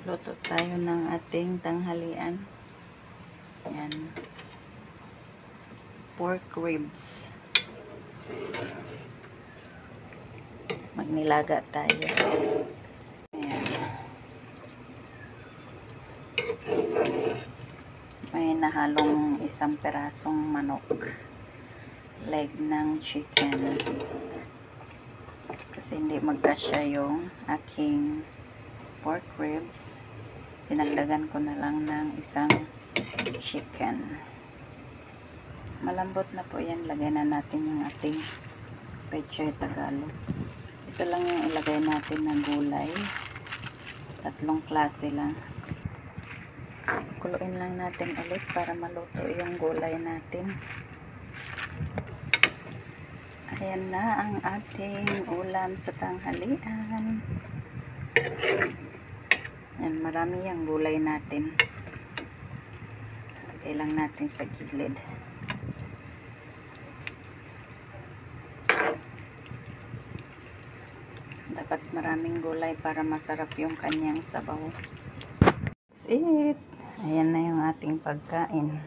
Luto tayo ng ating tanghalian. Ayan. Pork ribs. Magnilaga tayo. Ayan. May nahalong isang perasong manok. Leg ng chicken. Kasi hindi magkasya yung aking pork ribs. Pinagdagan ko na lang ng isang chicken. Malambot na po yan. Lagay na natin yung ating pechay Tagalog. Ito lang yung ilagay natin na gulay. 3 klase lang. Kuluin lang natin ulit para maluto yung gulay natin. Ayan na ang ating ulam sa tanghalian. Ayan, marami yung gulay natin. Lagay lang natin sa gilid. Dapat maraming gulay para masarap yung kanyang sabaw. That's it. Ayan na yung ating pagkain.